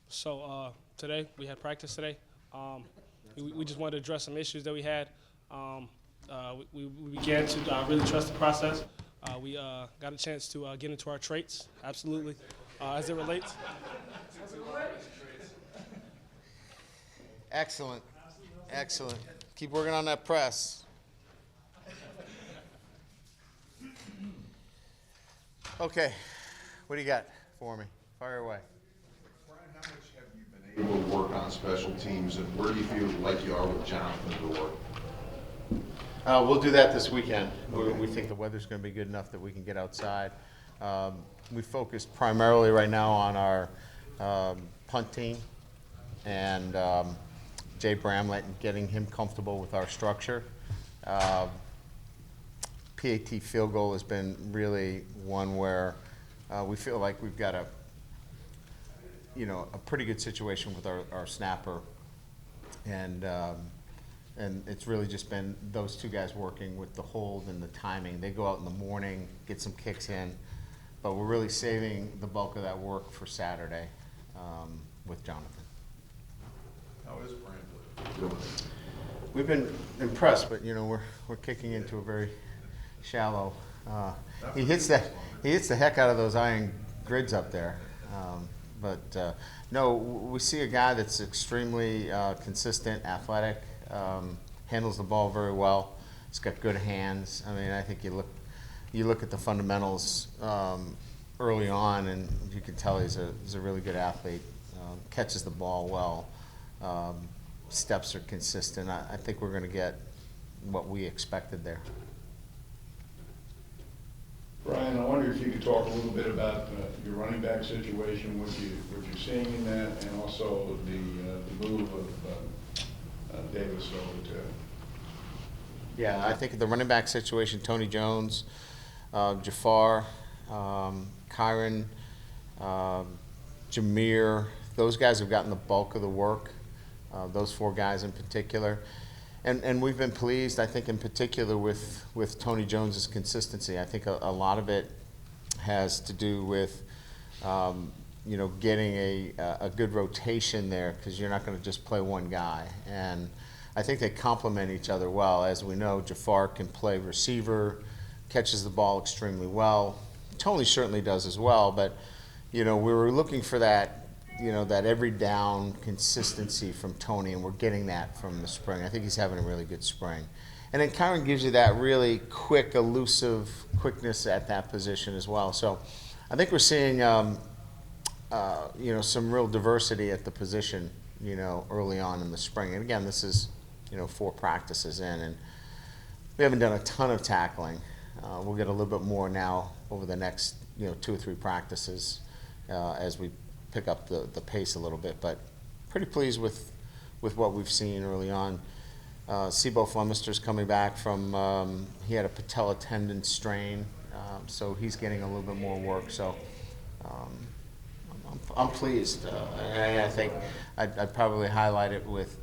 Today we had practice today. Um, we just wanted to address some issues that we had. We began to really trust the process. We got a chance to get into our traits, absolutely, as it relates. Excellent. Excellent. Keep working on that press. Okay. What do you got for me? Fire away. Brian, how much have you been able to work on special teams, and where do you feel like you are with Jonathan to work? We'll do that this weekend. We think the weather's going to be good enough that we can get outside. We focused primarily right now on our punt team and Jay Bramlett and getting him comfortable with our structure. PAT field goal has been really one where we feel like we've got a pretty good situation with our snapper, and it's really just been those two guys working with the hold and the timing. They go out in the morning, get some kicks in, but we're really saving the bulk of that work for Saturday with Jonathan. How is Brian doing? We've been impressed, but we're kicking into a very shallow. He hits the heck out of those iron grids up there. No, we see a guy that's extremely consistent, athletic, handles the ball very well. He's got good hands. I mean, I think you look at the fundamentals early on, and you can tell he's a really good athlete. Catches the ball well. Steps are consistent. I think we're going to get what we expected there. Brian, I wonder if you could talk a little bit about your running back situation, what you're seeing in that, and also the move of Davis over to. Yeah, I think the running back situation, Tony Jones, Jafar, Kyron, Jameer, those guys have gotten the bulk of the work, those four guys in particular. And we've been pleased, I think, in particular with Tony Jones's consistency. I think a lot of it has to do with, getting a good rotation there, because you're not going to just play one guy. And I think they complement each other well. As we know, Jafar can play receiver, catches the ball extremely well. Tony certainly does as well, but, we were looking for that every down consistency from Tony, and we're getting that from the spring. I think he's having a really good spring. And then Kyron gives you that really quick, elusive quickness at that position as well. So I think we're seeing, some real diversity at the position, early on in the spring. And again, this is, 4 practices in, and we haven't done a ton of tackling. We'll get a little bit more now over the next, 2 or 3 practices as we pick up the pace a little bit, but pretty pleased with what we've seen early on. Sebo Flemister's coming back from, he had a patella tendon strain, so he's getting a little bit more work. So I'm pleased. And I think I'd probably highlight it with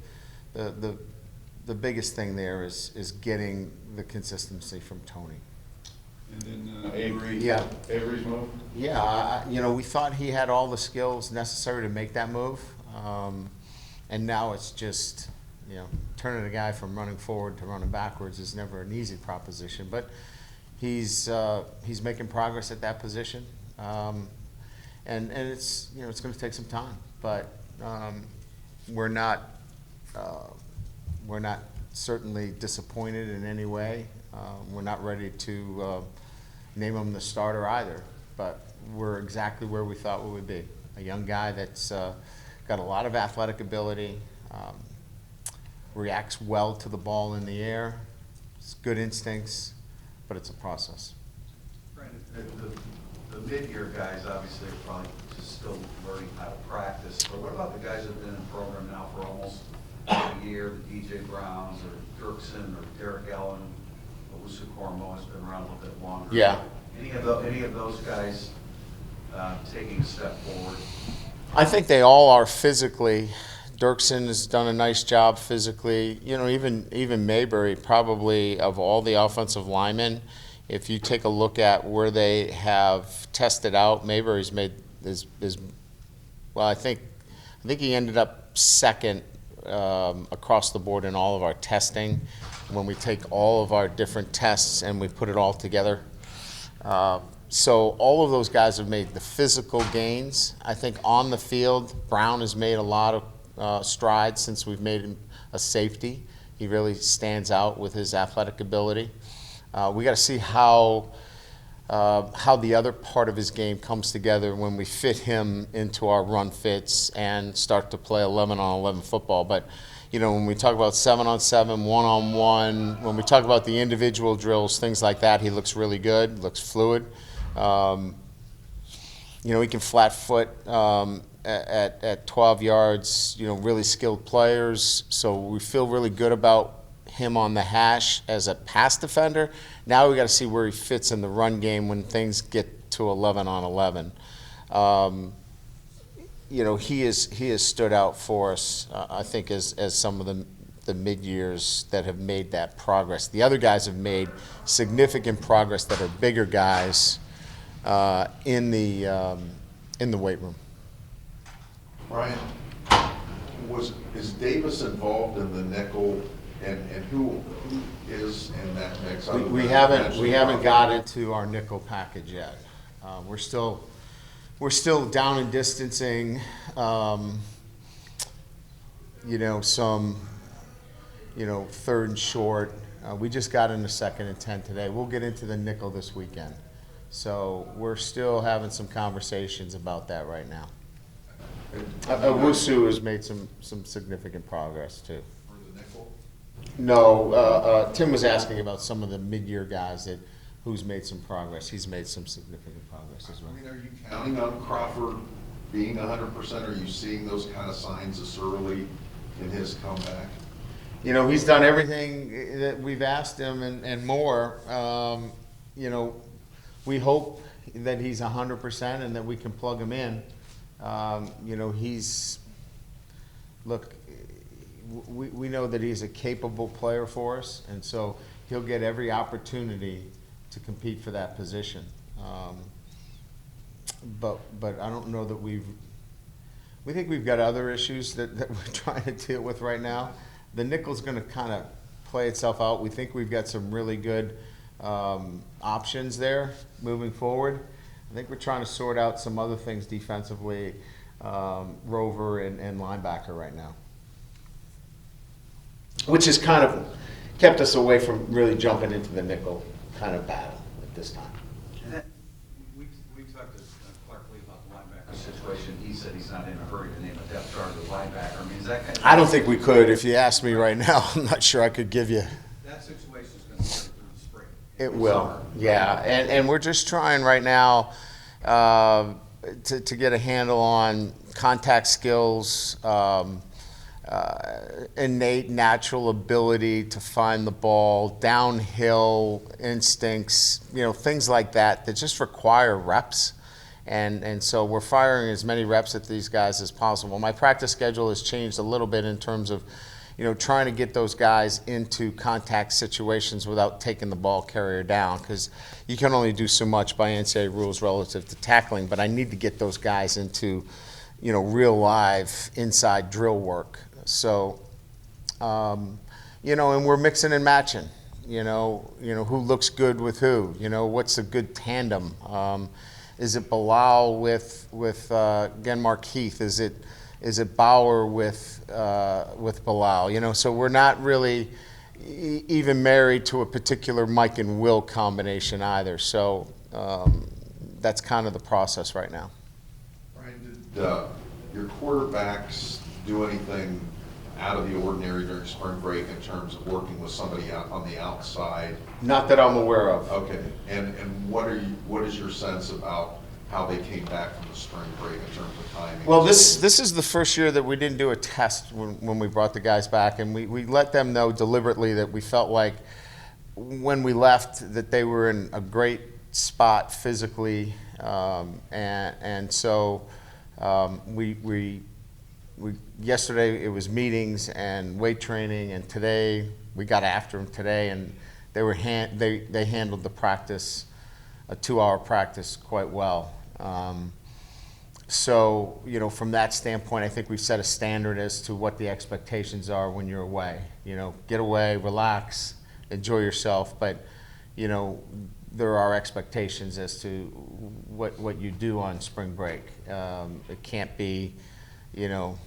the biggest thing there is getting the consistency from Tony. And then Avery. Yeah. Avery's move. Yeah, we thought he had all the skills necessary to make that move, and now it's just, turning a guy from running forward to running backwards is never an easy proposition. But he's making progress at that position, and it's it's going to take some time, but we're not certainly disappointed in any way. We're not ready to name him the starter either, but we're exactly where we thought we would be. A young guy that's got a lot of athletic ability, reacts well to the ball in the air, it's good instincts, but it's a process. Right. The mid-year guys obviously are probably just still learning how to practice, but what about the guys that have been in the program now for almost a year, the DJ Browns or Dirksen or Derek Allen? Usu Cormo has been around a little bit longer. Yeah. Any of those guys taking a step forward? I think they all are physically. Dirksen has done a nice job physically. Even Mayberry, probably of all the offensive linemen, if you take a look at where they have tested out, Mayberry's made is well. I think I think he ended up second across the board in all of our testing when we take all of our different tests and we put it all together. So all of those guys have made the physical gains. I think on the field, Brown has made a lot of strides since we've made him a safety. He really stands out with his athletic ability. We got to see how the other part of his game comes together when we fit him into our run fits and start to play 11-on-11 football. But you know, when we talk about 7-on-7, 1-on-1, when we talk about the individual drills, things like that, he looks really good, looks fluid. You know, he can flat foot at 12 yards, you know, really skilled players. So we feel really good about him on the hash as a pass defender. Now we got to see where he fits in the run game when things get to 11-on-11. You know, he has stood out for us, I think, as some of the mid-years that have made that progress. The other guys have made significant progress that are bigger guys in the weight room. Brian, is Davis involved in the nickel, and who is in that mix? We haven't got into our nickel package yet. We're still down in distancing. You know, some, you know, third and short. We just got into 2nd and 10 today. We'll get into the nickel this weekend. So we're still having some conversations about that right now. Owusu has made some significant progress too. For the nickel? No, Tim was asking about some of the mid-year guys who's made some progress. He's made some significant progress as well. I mean, are you counting on Crawford being 100%? Are you seeing those kind of signs this early in his comeback? You know, he's done everything that we've asked him and more. You know, we hope that he's 100% and that we can plug him in. You know, we know that he's a capable player for us, and so he'll get every opportunity to compete for that position. But I don't know that we think we've got other issues that we're trying to deal with right now. The nickel's going to kind of play itself out. We think we've got some really good options there moving forward. I think we're trying to sort out some other things defensively, Rover and linebacker right now, which has kind of kept us away from really jumping into the nickel kind of battle at this time. And then, we talked to Clark Lee about the linebacker situation. He said he's not in a hurry to name a depth chart of the linebacker. I mean, is that kind of... I don't think we could. If you asked me right now, I'm not sure I could give you. That situation is going to carry through the spring. It will, yeah. And we're just trying right now to get a handle on contact skills, innate natural ability to find the ball, downhill instincts, you know, things like that just require reps. And so we're firing as many reps at these guys as possible. My practice schedule has changed a little bit in terms of, you know, trying to get those guys into contact situations without taking the ball carrier down, because you can only do so much by NCAA rules relative to tackling. But I need to get those guys into, you know, real live inside drill work. So, you know, and we're mixing and matching. You know, who looks good with who. You know, what's a good tandem? Is it Bilal with Genmark Heath? Is it Bauer with Bilal? You know, so we're not really even married to a particular Mike and Will combination either. So that's kind of the process right now. Brian, did your quarterbacks do anything out of the ordinary during spring break in terms of working with somebody out on the outside? Not that I'm aware of. Okay, and what is your sense about how they came back from the spring break in terms of timing? Well, this is the first year that we didn't do a test when we brought the guys back, and we let them know deliberately that we felt like when we left that they were in a great spot physically, and so we yesterday it was meetings and weight training, and today we got after them today, and they handled the practice, a 2-hour practice, quite well. So, you know, from that standpoint, I think we've set a standard as to what the expectations are when you're away. You know, get away, relax, enjoy yourself, but, you know, there are expectations as to what you do on spring break. It can't be, you know,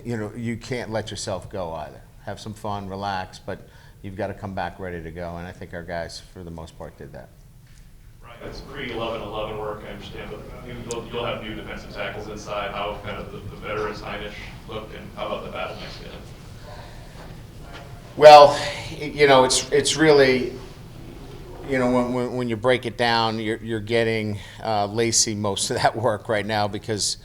you can't let yourself go either. Have some fun, relax, but you've got to come back ready to go, and I think our guys, for the most part, did that. Right, that's pre-11-11 work, I understand, but you'll have new defensive tackles inside. How kind of the veterans Heinisch looked, and how about the battle next to him? Well, you know, it's really, you know, when you break it down, you're getting Lacey most of that work right now because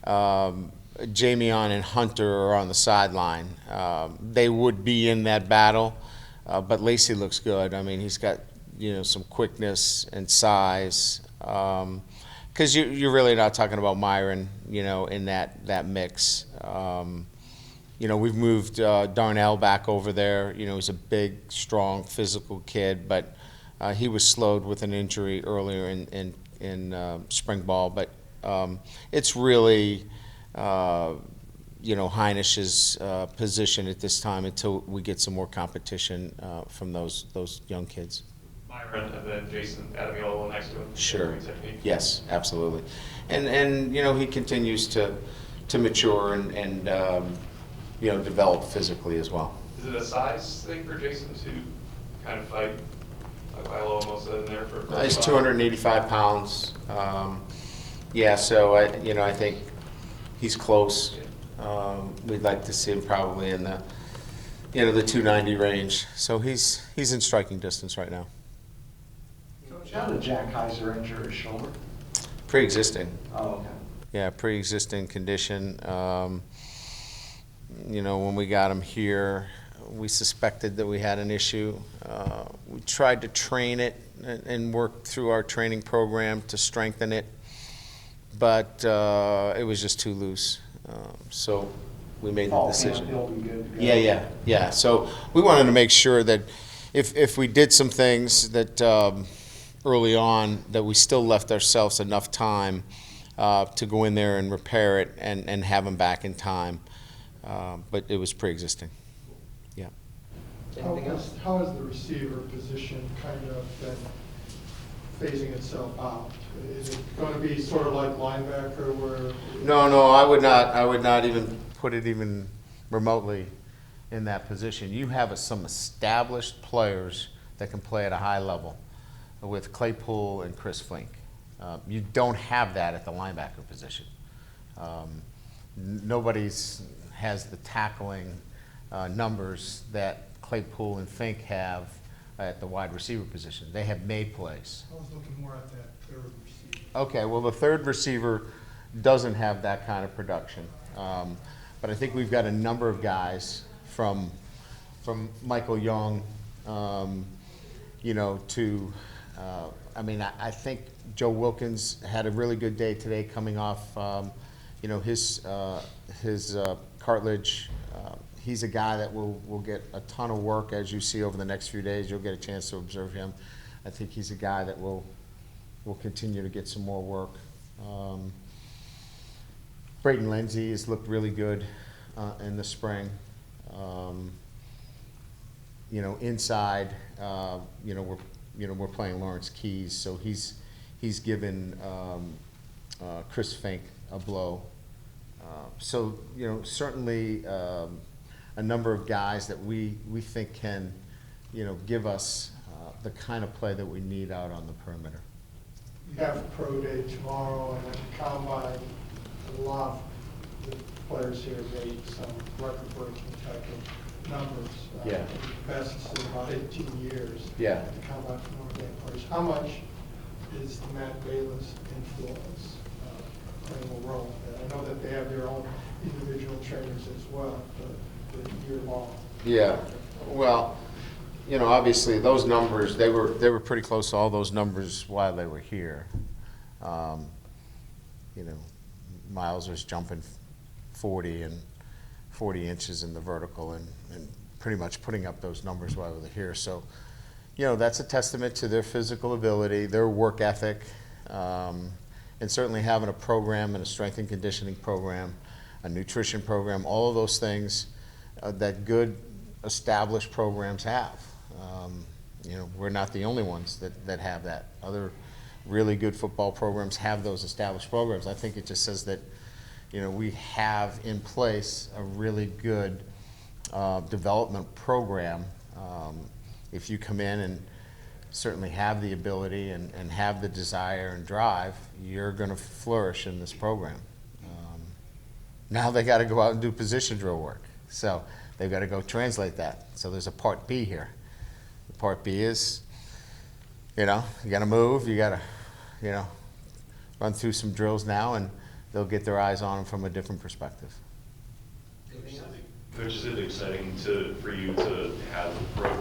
Jamion and Hunter are on the sideline. They would be in that battle, but Lacey looks good. I mean, he's got, you know, some quickness and size. Because you're really not talking about Myron, you know, in that mix. You know, we've moved Darnell back over there. You know, he's a big, strong, physical kid, but he was slowed with an injury earlier in spring ball. But it's really, you know, Heinisch's position at this time until we get some more competition from those young kids. Myron and then Jason Adamiola next to him. Sure. Yes, absolutely. And you know, he continues to mature and you know, develop physically as well. Is it a size thing for Jason to kind of fight, like Milo almost said in there for? He's 285 pounds. Yeah, so I think he's close. We'd like to see him probably in the, you know, the 290 range. So he's in striking distance right now. Coach, how did Jack Kaiser injure his shoulder? Pre-existing. Oh, okay. Yeah, pre-existing condition. You know, when we got him here, we suspected that we had an issue. We tried to train it and work through our training program to strengthen it, but it was just too loose. So we made the decision. Yeah. So we wanted to make sure that if we did some things that early on, that we still left ourselves enough time to go in there and repair it and have him back in time. But it was pre-existing. Yeah. How has the receiver position kind of been phasing itself out? Is it going to be sort of like linebacker where? No, I would not even put it even remotely in that position. You have some established players that can play at a high level with Claypool and Chris Flink. You don't have that at the linebacker position. Nobody's has the tackling numbers that Claypool and Fink have at the wide receiver position. They have made plays. I was looking more at that third receiver. Okay, well, the third receiver doesn't have that kind of production. But I think we've got a number of guys from Michael Young, you know, to, I mean, I think Joe Wilkins had a really good day today coming off, you know, his cartilage. He's a guy that will get a ton of work, as you see over the next few days. You'll get a chance to observe him. I think he's a guy that will continue to get some more work. Brayton Lindsay has looked really good in the spring. You know, inside, you know, we're playing Lawrence Keys, so he's given Chris Fink a blow. So, you know, certainly a number of guys that we think can, you know, give us the kind of play that we need out on the perimeter. You have Pro Day tomorrow, and at the Combine, a lot of the players here made some record-breaking type of numbers. Yeah. Best in about 18 years. Yeah. At the Combine for Notre Dame players. How much is the Matt Bayless influence playing a role? I know that they have their own individual trainers as well, but the year long. Yeah. Well, you know, obviously those numbers, they were pretty close to all those numbers while they were here. You know, Miles was jumping 40 inches in the vertical and pretty much putting up those numbers while they were here. So, you know, that's a testament to their physical ability, their work ethic, and certainly having a program and a strength and conditioning program, a nutrition program, all of those things that good established programs have. You know, we're not the only ones that have that. Other really good football programs have those established programs. I think it just says that, you know, we have in place a really good development program. If you come in and certainly have the ability and have the desire and drive, you're going to flourish in this program. Now they got to go out and do position drill work. So they've got to go translate that. So there's a part B here. The part B is, you know, you got to move, you got to, you know, run through some drills now, and they'll get their eyes on them from a different perspective. Coach, is it exciting for you to have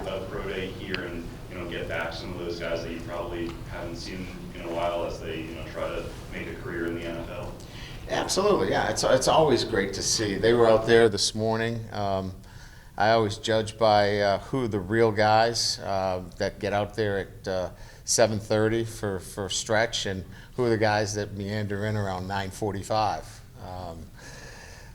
a pro day here and, you know, get back some of those guys that you probably haven't seen in a while as they, you know, try to make a career in the NFL? Absolutely, yeah. It's always great to see. They were out there this morning. I always judge by who the real guys that get out there at 7:30 for a stretch, and who are the guys that meander in around 9:45.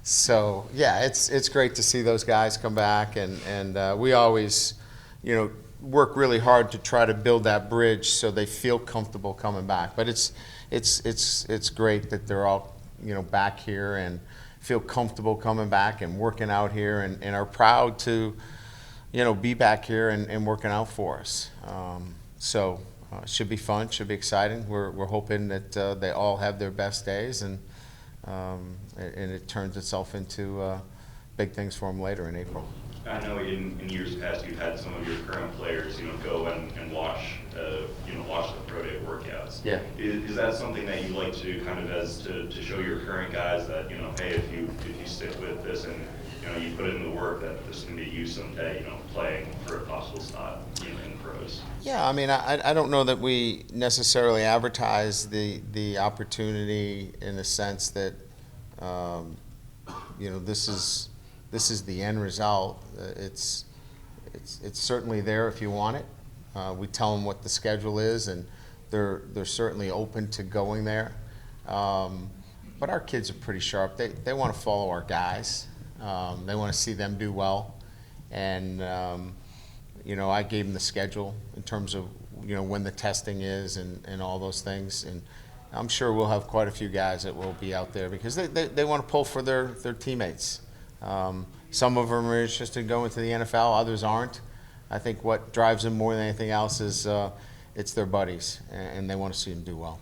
So yeah, it's great to see those guys come back, and we always, you know, work really hard to try to build that bridge so they feel comfortable coming back. But it's great that they're all, you know, back here and feel comfortable coming back and working out here, and are proud to, you know, be back here and working out for us. So it should be fun, should be exciting. We're hoping that they all have their best days, and it turns itself into big things for them later in April. I know in years past you've had some of your current players, you know, go and watch the pro day workouts. Yeah. Is that something that you like to kind of as to show your current guys that, you know, hey, if you stick with this and, you know, you put in the work, that this can be you someday, you know, playing for a possible spot, you know, in pros? Yeah, I mean, I don't know that we necessarily advertise the opportunity in the sense that, you know, this is the end result. It's certainly there if you want it. We tell them what the schedule is, and they're certainly open to going there. But our kids are pretty sharp. They want to follow our guys. They want to see them do well. And, you know, I gave them the schedule in terms of, you know, when the testing is and all those things. And I'm sure we'll have quite a few guys that will be out there because they want to pull for their teammates. Some of them are interested in going to the NFL, others aren't. I think what drives them more than anything else is it's their buddies, and they want to see them do well.